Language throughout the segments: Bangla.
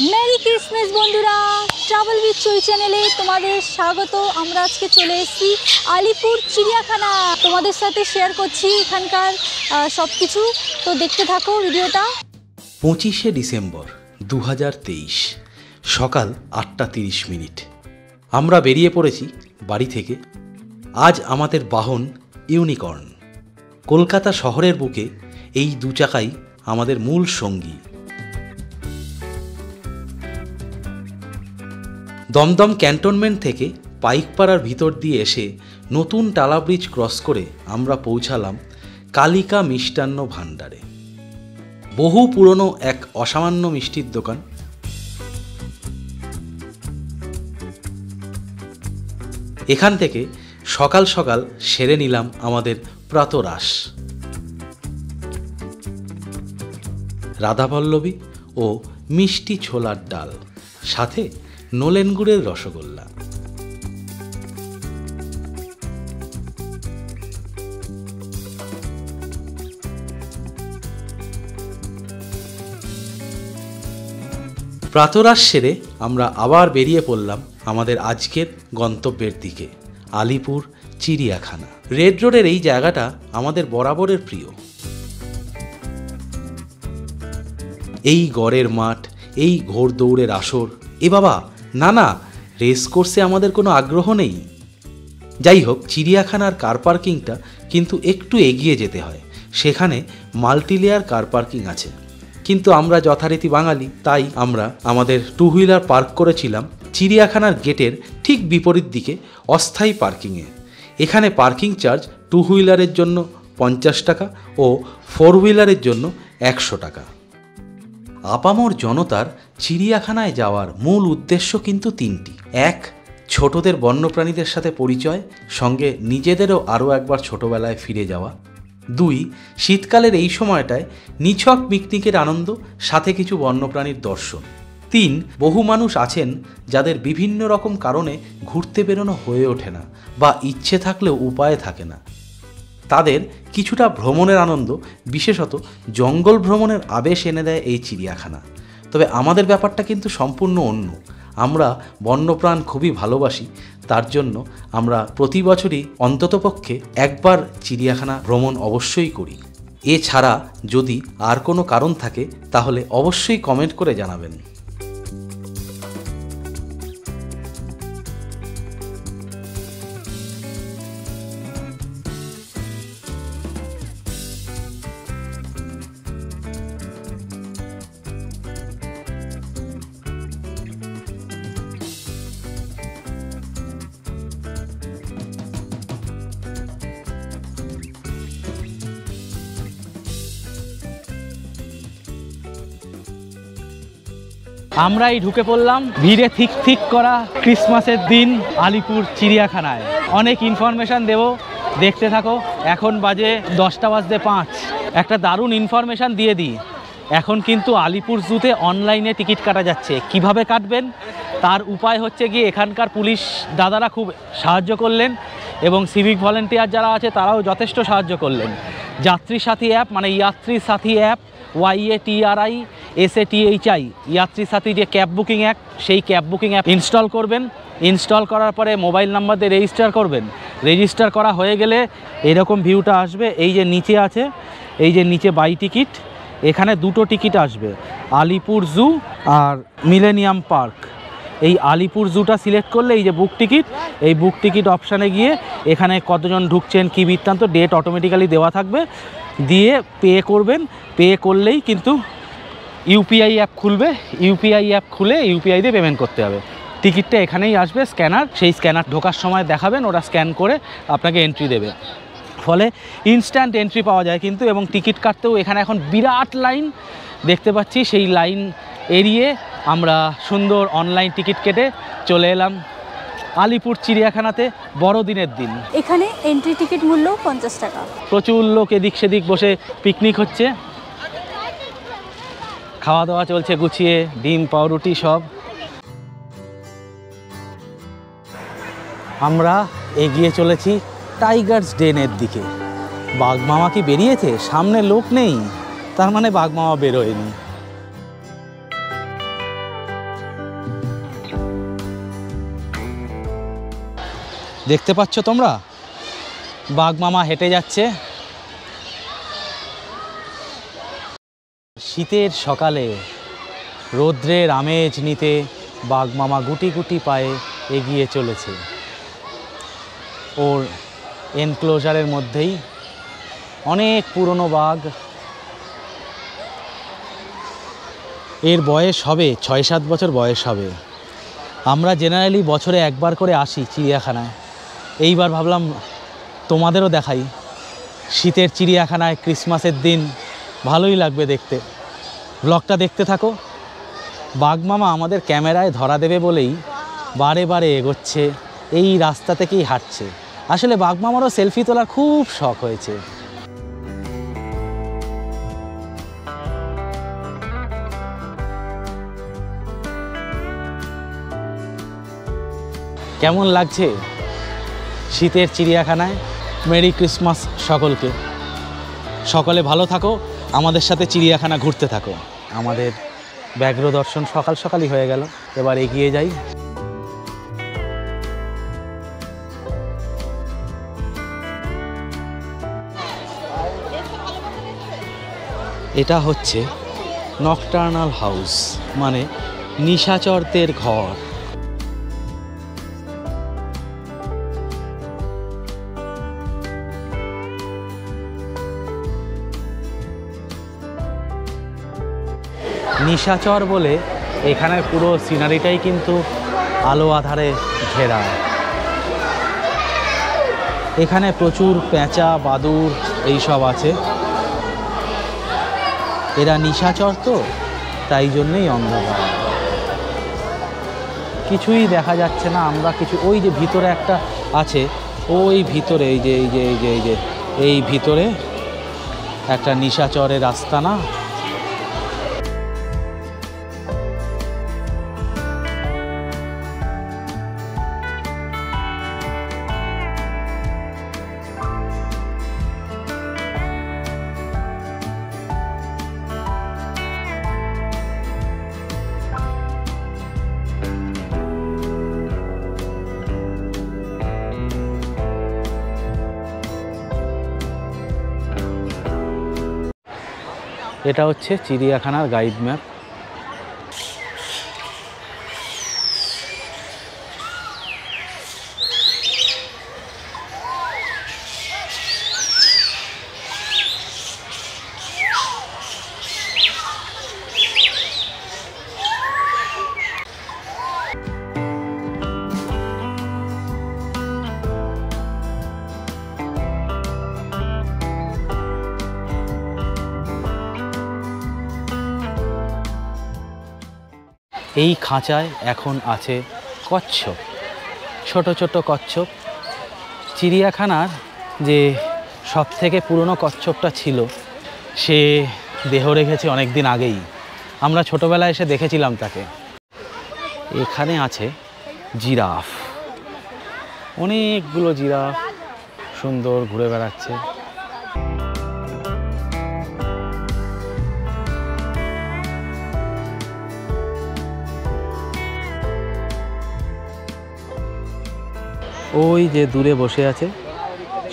মেরি ক্রিসমাস বন্ধুরা, ট্রাভেল উইথ চুই চ্যানেলে তোমাদের স্বাগত। আমরা আজকে চলে এসেছি আলিপুর চিড়িয়াখানা। তোমাদের সাথে শেয়ার করছি এখানকার সব কিছু, তো দেখতে থাকো ভিডিওটা। 25শে ডিসেম্বর 2023 সকাল 8:30। আমরা বেরিয়ে পড়েছি বাড়ি থেকে। আজ আমাদের বাহন ইউনিকর্ন। কলকাতা শহরের বুকে এই দু চাকাই আমাদের মূল সঙ্গী। দমদম ক্যান্টনমেন্ট থেকে পাইকপাড়ার ভিতর দিয়ে এসে নতুন টালা ব্রিজ ক্রস করে আমরা পৌঁছালাম কালিকা মিষ্টান্ন ভাণ্ডারে। বহু পুরনো এক অসামান্য মিষ্টির দোকান। এখান থেকে সকাল সকাল সেরে নিলাম আমাদের প্রাতরাশ। রাধাবল্লভী ও মিষ্টি ছোলার ডাল, সাথে নলেন গুড়ের রসগোল্লা। প্রাতরাশ সেরে আমরা আবার বেরিয়ে পড়লাম আমাদের আজকের গন্তব্যের দিকে, আলিপুর চিড়িয়াখানা। রেড রোডের এই জায়গাটা আমাদের বরাবরের প্রিয়। এই গড়ের মাঠ, এই ঘোড় দৌড়ের আসর, এ বাবা না না, রেস কোর্সে আমাদের কোনো আগ্রহ নেই। যাই হোক, চিড়িয়াখানার কার পার্কিংটা কিন্তু একটু এগিয়ে যেতে হয়। সেখানে মাল্টিলেয়ার কার পার্কিং আছে, কিন্তু আমরা যথারীতি বাঙালি, তাই আমরা আমাদের টু হুইলার পার্ক করেছিলাম চিড়িয়াখানার গেটের ঠিক বিপরীত দিকে অস্থায়ী পার্কিংয়ে। এখানে পার্কিং চার্জ টু হুইলারের জন্য 50 টাকা ও ফোর হুইলারের জন্য 100 টাকা। আপামর জনতার চিড়িয়াখানায় যাওয়ার মূল উদ্দেশ্য কিন্তু তিনটি। 1, ছোটদের বন্যপ্রাণীদের সাথে পরিচয়, সঙ্গে নিজেদেরও আরও একবার ছোটবেলায় ফিরে যাওয়া। 2, শীতকালের এই সময়টায় নিছক পিকনিকের আনন্দ, সাথে কিছু বন্যপ্রাণীর দর্শন। 3, বহু মানুষ আছেন যাদের বিভিন্ন রকম কারণে ঘুরতে বেরোনো হয়ে ওঠে না, বা ইচ্ছে থাকলেও উপায় থাকে না। তাদের কিছুটা ভ্রমণের আনন্দ, বিশেষত জঙ্গল ভ্রমণের আবেশ এনে দেয় এই চিড়িয়াখানা। তবে আমাদের ব্যাপারটা কিন্তু সম্পূর্ণ অন্য। আমরা বন্যপ্রাণ খুবই ভালোবাসি, তার জন্য আমরা প্রতি বছরই অন্ততপক্ষে একবার চিড়িয়াখানা ভ্রমণ অবশ্যই করি। এছাড়া যদি আর কোনো কারণ থাকে তাহলে অবশ্যই কমেন্ট করে জানাবেন। আমরাই ঢুকে পড়লাম ভিড়ে ঠিক ঠিক করা ক্রিসমাসের দিন আলিপুর চিড়িয়াখানায়। অনেক ইনফরমেশান দেব, দেখতে থাকো। এখন বাজে 10:05। একটা দারুণ ইনফরমেশান দিয়ে দিই। এখন কিন্তু আলিপুর জুতে অনলাইনে টিকিট কাটা যাচ্ছে। কিভাবে কাটবেন তার উপায় হচ্ছে গিয়ে এখানকার পুলিশ দাদারা খুব সাহায্য করলেন, এবং সিভিক ভলেন্টিয়ার যারা আছে তারাও যথেষ্ট সাহায্য করলেন। যাত্রী সাথী অ্যাপ, মানে যাত্রী সাথী অ্যাপ, YATRISATHI, যাত্রী সাথী যে ক্যাব বুকিং অ্যাপ, সেই ক্যাব বুকিং অ্যাপ ইনস্টল করবেন। ইনস্টল করার পরে মোবাইল নাম্বার দিয়ে রেজিস্টার করবেন। রেজিস্টার করা হয়ে গেলে এরকম ভিউটা আসবে। এই যে নিচে আছে, এই যে নিচে বাই টিকিট, এখানে দুটো টিকিট আসবে, আলিপুর জু আর মিলেনিয়াম পার্ক। এই আলিপুর জুটা সিলেক্ট করলে এই যে বুক টিকিট, এই বুক টিকিট অপশানে গিয়ে এখানে কতজন ঢুকছেন, কী বৃত্তান্ত, ডেট অটোমেটিক্যালি দেওয়া থাকবে। দিয়ে পে করবেন। পে করলেই কিন্তু ইউপিআই অ্যাপ খুলবে। ইউপিআই অ্যাপ খুলে ইউপিআই দিয়ে পেমেন্ট করতে হবে। টিকিটটা এখানেই আসবে, স্ক্যানার। সেই স্ক্যানার ঢোকার সময় দেখাবেন, ওরা স্ক্যান করে আপনাকে এন্ট্রি দেবে। ফলে ইনস্ট্যান্ট এন্ট্রি পাওয়া যায় কিন্তু। এবং টিকিট কাটতেও এখানে এখন বিরাট লাইন দেখতে পাচ্ছি। সেই লাইন এড়িয়ে আমরা সুন্দর অনলাইন টিকিট কেটে চলে এলাম আলিপুর চিড়িয়াখানাতে বড়দিনের দিন। এখানে এন্ট্রি টিকিট মূল্য 50 টাকা। প্রচুর লোক এদিক সেদিক বসে পিকনিক হচ্ছে, খাওয়া দাওয়া চলছে গুছিয়ে, ডিম পাউরুটি সব। আমরা এগিয়ে চলেছি টাইগার্স ডেনের দিকে। বাঘমামা কি বেরিয়েছে? সামনে লোক নেই, তার মানে বাঘমামা বেরোয়নি। দেখতে পাচ্ছ তোমরা, বাঘ মামা হেঁটে যাচ্ছে। শীতের সকালে রৌদ্রের আমেজ নিতে বাঘ মামা গুটি গুটি পায়ে এগিয়ে চলেছে। ওর এনক্লোজারের মধ্যেই অনেক পুরনো বাঘ। এর বয়স হবে 6-7 বছর বয়স হবে। আমরা জেনারেলি বছরে একবার করে আসি চিড়িয়াখানায়। এইবার ভাবলাম তোমাদেরও দেখাই। শীতের চিড়িয়াখানায় ক্রিসমাসের দিন ভালোই লাগবে দেখতে। ব্লগটা দেখতে থাকো। বাঘ মামা আমাদের ক্যামেরায় ধরা দেবে বলেই বারে বারে এগোচ্ছে, এই রাস্তা থেকেই হাঁটছে। আসলে বাঘ মামারও সেলফি তোলার খুব শখ হয়েছে। কেমন লাগছে শীতের চিড়িয়াখানায়? মেরি ক্রিসমাস সকলকে। সকলে ভালো থাকো, আমাদের সাথে চিড়িয়াখানা ঘুরতে থাকো। আমাদের ব্যাঘ্র দর্শন সকাল সকালই হয়ে গেল, এবার এগিয়ে যাই। এটা হচ্ছে নকটার্নাল হাউস, মানে নিশাচরদের ঘর। নিশাচর বলে এখানের পুরো সিনারিটাই কিন্তু আলো আধারে ঘেরা। এখানে প্রচুর পেঁচা, বাদুড় এইসব আছে। এরা নিশাচর তো, তাই জন্যেই অন্ধকার, কিছুই দেখা যাচ্ছে না। আমরা কিছু, ওই যে ভিতরে একটা আছে, ওই ভিতরে এই ভিতরে একটা নিশাচরের আস্তানা। এটা হচ্ছে চিড়িয়াখানার গাইড ম্যাপ। এই খাঁচায় এখন আছে কচ্ছপ, ছোট ছোট কচ্ছপ। চিড়িয়াখানার যে সবথেকে পুরনো কচ্ছপটা ছিল, সে দেহ রেখেছে অনেক দিন আগেই। আমরা ছোটোবেলায় এসে দেখেছিলাম তাকে। এখানে আছে জিরাফ, অনেকগুলো জিরাফ সুন্দর ঘুরে বেড়াচ্ছে। ওই যে দূরে বসে আছে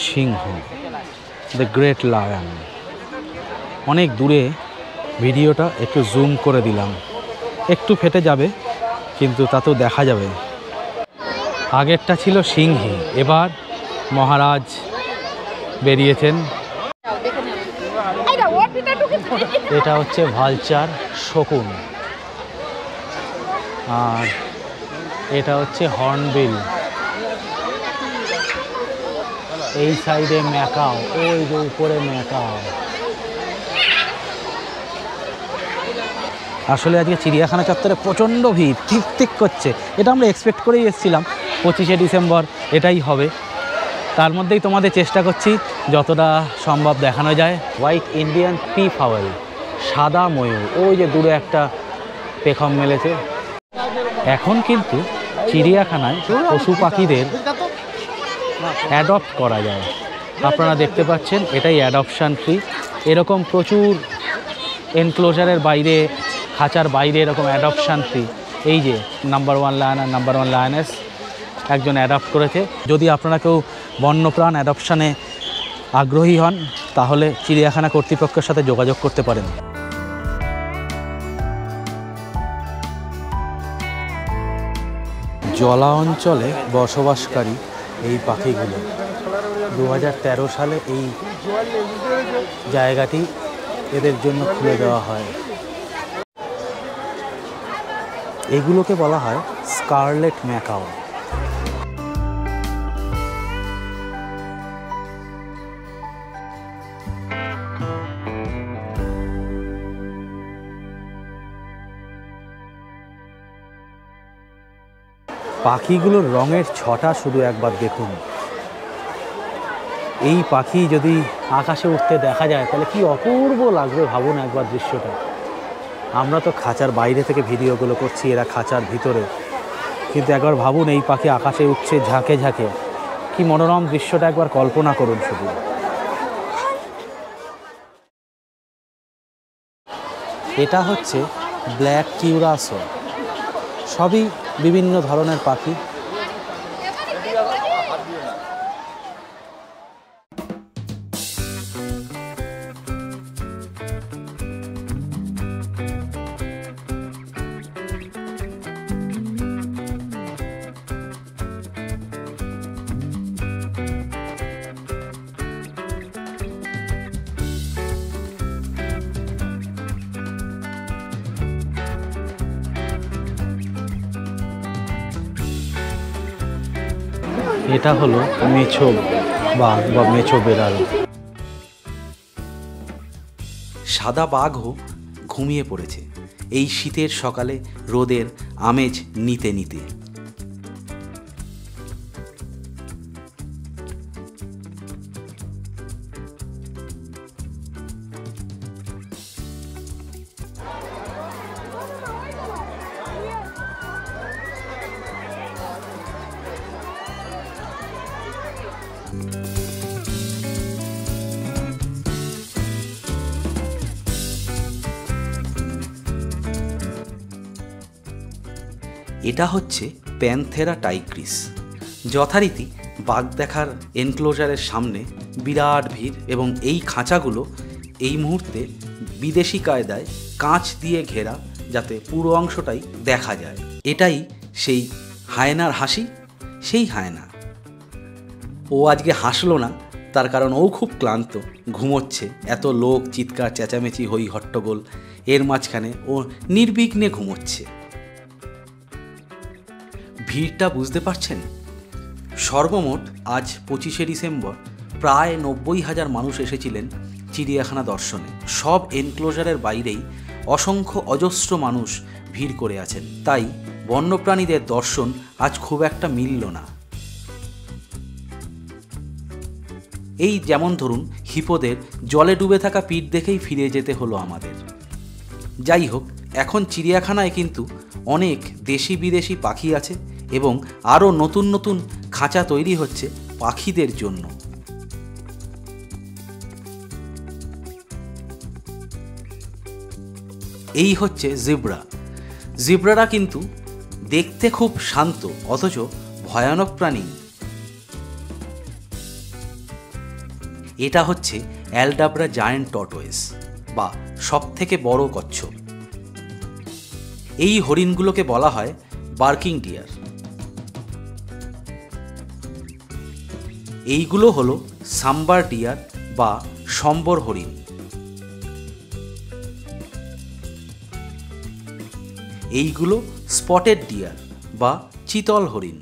সিংহ, দ্য গ্রেট লায়ন। অনেক দূরে, ভিডিওটা একটু জুম করে দিলাম, একটু ফেটে যাবে কিন্তু তাতেও দেখা যাবে। আগেরটা ছিল সিংহী, এবার মহারাজ বেরিয়েছেন। এটা হচ্ছে ভালচার, শকুন। আর এটা হচ্ছে হর্নবিল। এই সাইডে ম্যাকাও, ওই যে উপরে ম্যাকাও। আসলে আজকে চিড়িয়াখানা চত্বরে প্রচণ্ড ভিড়, ঠিক ঠিক করছে। এটা আমরা এক্সপেক্ট করেই এসেছিলাম 25শে ডিসেম্বর এটাই হবে। তার মধ্যেই তোমাদের চেষ্টা করছি যতটা সম্ভব দেখানো যায়। হোয়াইট ইন্ডিয়ান পি ফাওয়েল, সাদা ময়ূর, ওই যে দূরে একটা পেখম মেলেছে। এখন কিন্তু চিড়িয়াখানায় পশু পাখিদের অ্যাডপ্ট করা যায়। আপনারা দেখতে পাচ্ছেন, এটাই অ্যাডপশান ফ্রি। এরকম প্রচুর এনক্লোজারের বাইরে, খাঁচার বাইরে এরকম অ্যাডপশান ফ্রি। এই যে নাম্বার 1 লায়ন আর নাম্বার 1 লায়নেস, একজন অ্যাডপ্ট করেছে। যদি আপনারা কেউ বন্যপ্রাণ অ্যাডপশানে আগ্রহী হন তাহলে চিড়িয়াখানা কর্তৃপক্ষের সাথে যোগাযোগ করতে পারেন। জলা অঞ্চলে বসবাসকারী এই পাখিগুলো 2013 সালে এই জায়গাটি এদের জন্য খুলে দেওয়া হয়। এগুলোকে বলা হয় স্কারলেট ম্যাকাও। পাখিগুলোর রঙের ছটা শুধু একবার দেখুন। এই পাখি যদি আকাশে উঠতে দেখা যায় তাহলে কি অপূর্ব লাগবে ভাবুন একবার দৃশ্যটা। আমরা তো খাঁচার বাইরে থেকে ভিডিওগুলো করছি, এরা খাঁচার ভিতরে, কিন্তু একবার ভাবুন এই পাখি আকাশে উঠছে ঝাঁকে ঝাঁকে, কি মনোরম দৃশ্যটা একবার কল্পনা করুন শুধু। এটা হচ্ছে ব্ল্যাক কিউরাসো, সবই বিভিন্ন ধরনের পাখি। এটা হলো মেছো বাঘ বা মেছো বেড়াল। সাদা বাঘও ঘুমিয়ে পড়েছে এই শীতের সকালে রোদের আমেজ নিতে নিতে। এটা হচ্ছে প্যান্থেরা টাইগ্রিস। যথারীতি বাঘ দেখার এনক্লোজারের সামনে বিরাট ভিড় এবং এই খাঁচাগুলো এই মুহূর্তে বিদেশি কায়দায় কাঁচ দিয়ে ঘেরা, যাতে পুরো অংশটাই দেখা যায়। এটাই সেই হায়নার হাসি, সেই হায়না। ও আজকে হাসলো না, তার কারণ ও খুব ক্লান্ত, ঘুমোচ্ছে। এত লোক, চিৎকার চেঁচামেচি, হই হট্টগোল, এর মাঝখানে ও নির্বিঘ্নে ঘুমোচ্ছে। ভিড়টা বুঝতে পারছেন? সর্বমোট আজ 25শে ডিসেম্বর প্রায় 90,000 মানুষ এসেছিলেন চিড়িয়াখানা দর্শনে। সব এনক্লোজারের বাইরেই অসংখ্য অজস্র মানুষ ভিড় করে আছেন। তাই বন্যপ্রাণীদের দর্শন আজ খুব একটা মিলল না। এই যেমন ধরুন হিপোদের জলে ডুবে থাকা পিঠ দেখেই ফিরে যেতে হলো আমাদের। যাই হোক, এখন চিড়িয়াখানায় কিন্তু অনেক দেশি বিদেশি পাখি আছে এবং আরও নতুন নতুন খাঁচা তৈরি হচ্ছে পাখিদের জন্য। এই হচ্ছে জিব্রা। জিব্রারা কিন্তু দেখতে খুব শান্ত অথচ ভয়ানক প্রাণী। এটা হচ্ছে অ্যালডাব্রা জায়ান্ট টর্টোয়েস বা সবথেকে বড় কচ্ছপ। এই হরিণগুলোকে বলা হয় বার্কিং ডিয়ার। এইগুলো হলো সাম্বার ডিয়ার বা সম্বর হরিণ। এইগুলো স্পটেড ডিয়ার বা চিতল হরিণ।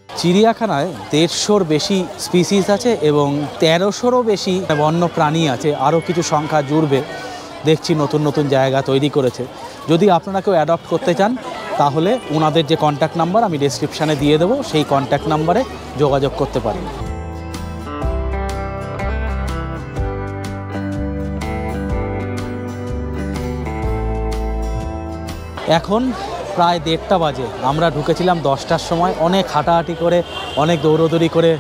চিড়িয়াখানায় 150-র বেশি স্পিসিস আছে এবং 1300-রও বেশি বন্য প্রাণী আছে। আরও কিছু সংখ্যা জুড়বে, দেখছি নতুন নতুন জায়গা তৈরি করেছে। যদি আপনারা কেউ অ্যাডপ্ট করতে চান তাহলে ওনাদের যে কন্ট্যাক্ট নাম্বার আমি ডেসক্রিপশানে দিয়ে দেবো, সেই কন্ট্যাক্ট নাম্বারে যোগাযোগ করতে পারেন। এখন প্রায় 1:30 বাজে। আমরা ঢুকেছিলাম 10টার সময়। অনেক হাঁটাহাঁটি করে, অনেক দৌড়দৌড়ি করে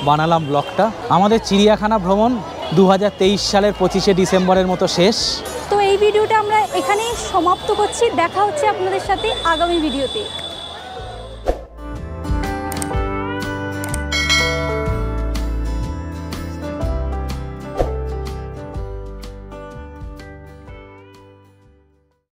বানালাম ব্লগটা। আমাদের চিড়িয়াখানা ভ্রমণ 2023 সালের 25শে ডিসেম্বরের মতো শেষ। তো এই ভিডিওটা আমরা এখানেই সমাপ্ত করছি। দেখা হচ্ছে আপনাদের সাথে আগামী ভিডিওতে।